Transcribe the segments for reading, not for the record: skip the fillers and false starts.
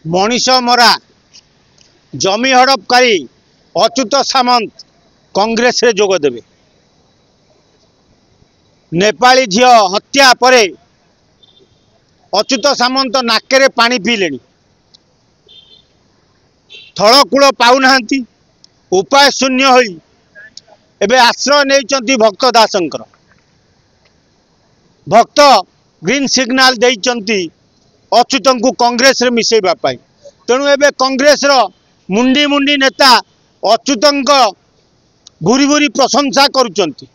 मनीष मरा जमी हड़पकारी अच्युत सामंत कांग्रेस रे जोग देबे। नेपाली झियो हत्या परे अच्युत सामंत नाकेरे पानी पीले थलकूल पाऊना उपाय शून्य होई एबे आश्रय नहीं भक्त दासंकर भक्त ग्रीन सिग्नाल देइचंती अच्युत को कांग्रेस रे मिसेबा पाई। तेणु एबे कांग्रेस रो मुंडी मुंडी नेता अच्युत भूरी भूरी प्रशंसा करुचंती।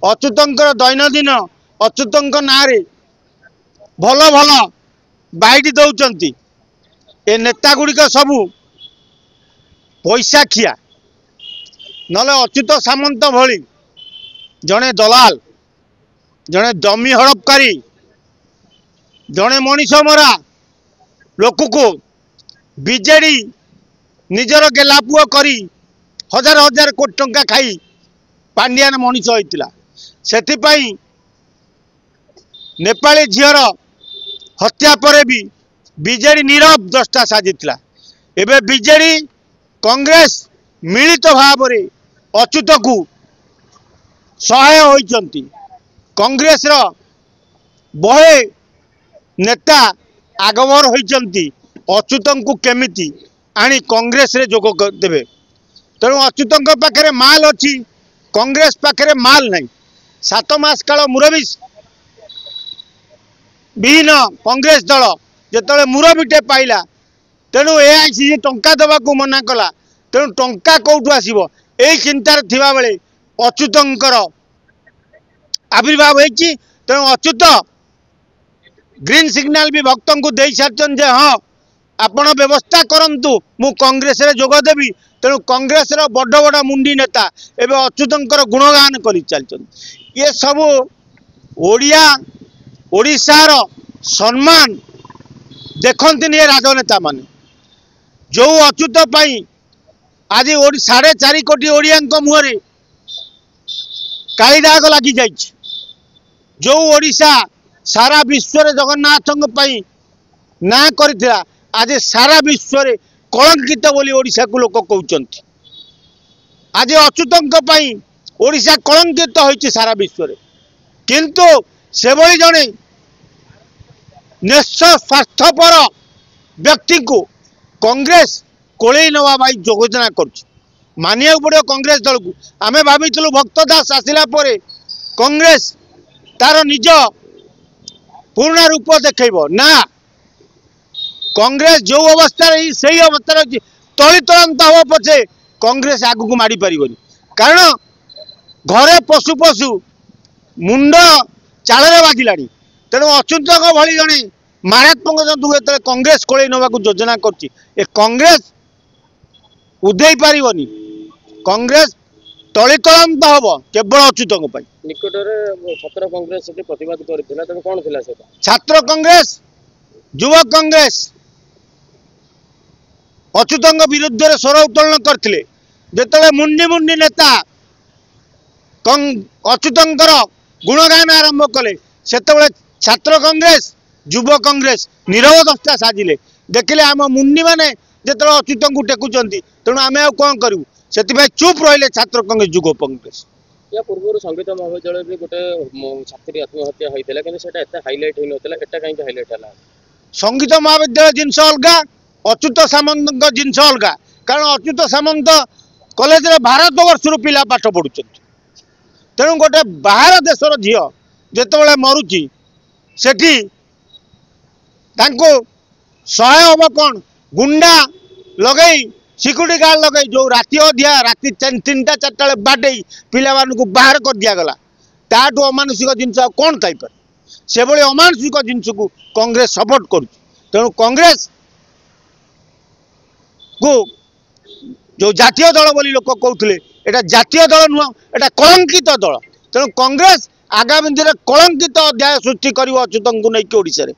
अच्युत दैनंदिन अच्युत ना रे भल भल बाइट दौचंती। ए नेता गुड़िक सबू पैसा खिया नले अच्युत सामंत भली जड़े दलाल जड़े जमी हड़पकारी जड़े मनीष मरा लोक को बीजेडी निजर गेलापुआ करी हजार हजार कोटी टंका खाई पांडियान मनीष होइतिला। सेथिपाई नेपाली झीर हत्या परे भी बीजेडी नीरव दस्ता साजितिला। एबे बीजेडी कांग्रेस मिलित भाव रे अच्युत को सहाय होइचंती। कांग्रेस रो बहे नेता आगभर होइचंती अच्युत को केमिति आनी कांग्रेस रे जोग देबे। तेणु अच्युत पाखे माल अच्छी कांग्रेस पाखे माल नहीं। 7 मास काल मुरबी विहीन कांग्रेस दल जिते मुरबीटे पाइला तेणु एआईसीसी टंका देवा मना कला। तेणु टंका कौटू आसो यही चिंतार थिबा बेले अच्युतंकर आविर्भाव होती। तेणु अच्युत ग्रीन सिग्नाल भी भक्त को दे सारी जे हाँ आपण व्यवस्था करंतु मु कांग्रेस रे जोग देवी। तेणु कांग्रेस रो बड़ बड़ मुंडी नेता एवं अच्युतंकर गुणगान कर चलते। ये सबू ओडिया ओडिशार सम्मान देखते ये राजनेता माने जो अच्युत पाई आज 4.5 कोटी ओडिया मुहरे कालीदाग लगी जाइए। जो ओडिशा सारा विश्व जगन्नाथ ना करथिला आज सारा विश्व कलंकित बोली ओडिशा को लोक कहते। आज अच्युत ओडिशा कलंकित होइछि सारा विश्व रे। किंतु से भली जने निस्वार्थपर व्यक्ति को कांग्रेस कोले नवा भाई योजना कर मानिया पड़ो कांग्रेस दल को। आमे भावितलु भक्त दास आसिला परे कांग्रेस तार निज पूर्ण रूप देखैबो ना। कांग्रेस जो अवस्था से अवस्था तलितलांत हम पछे कांग्रेस आगु को माड़ी पारिबनी। कारण घरे पशु पशु मुंड चाल बाजिला। तेणु अच्युत भली जड़े मारात्मक जंतु जो कांग्रेस कोले नवा योजना कर कांग्रेस उदय पारिबनी। कांग्रेस तलितलांत हम केवल अच्युत निकट में छात्र कांग्रेस प्रतिवाद कर कौन थी छात्र कांग्रेस युवा कांग्रेस अच्युत विरुद्ध स्वर उत्तोलन करते। जिते मुंडी मुंडी नेता अच्युतंकर गुणगान आरंभ कले से छात्र कांग्रेस युवा कांग्रेस नीरव दस्ता साजिले। देखिले आम मुंडी मैंने जो अच्युत को टेकुंट तेणु आम कौन करूँ से चुप रही छात्र कांग्रेस युवा कांग्रेस। या पूर्व संगीत महाविद्यालय भी गोटे छात्री आत्महत्या होता है हाइलाइट होता है कहीं हाइलाइट है संगीत महाविद्यालय जिनस अलग अच्युत सामंत जिनस अलग। कारण अच्युत सामंत कॉलेज रे भारत वर्ष पिला पाठ पढ़ुं। तेणु गोटे बाहर देशर झील जिते मरुची सेठी सहाय हम कौन गुंडा लगे सिक्यूरीटी गार्ड लगे जो राति अधिया राति 3टा 4टा बाटे पिला को बाहर कर दिगला ताठू अमानुषिक जिनस कौन थी से भाई अमानुषिक जिनस को कांग्रेस सपोर्ट कर। तेणु कांग्रेस को जो जातीय दल बोली लोक कहते एटा जातीय दल नुह एटा कलंकित दल। तेणु कांग्रेस आगामी दिन कलंकित अध्याय सृष्टि कर अच्युत को लेकिन ओडिशा रे।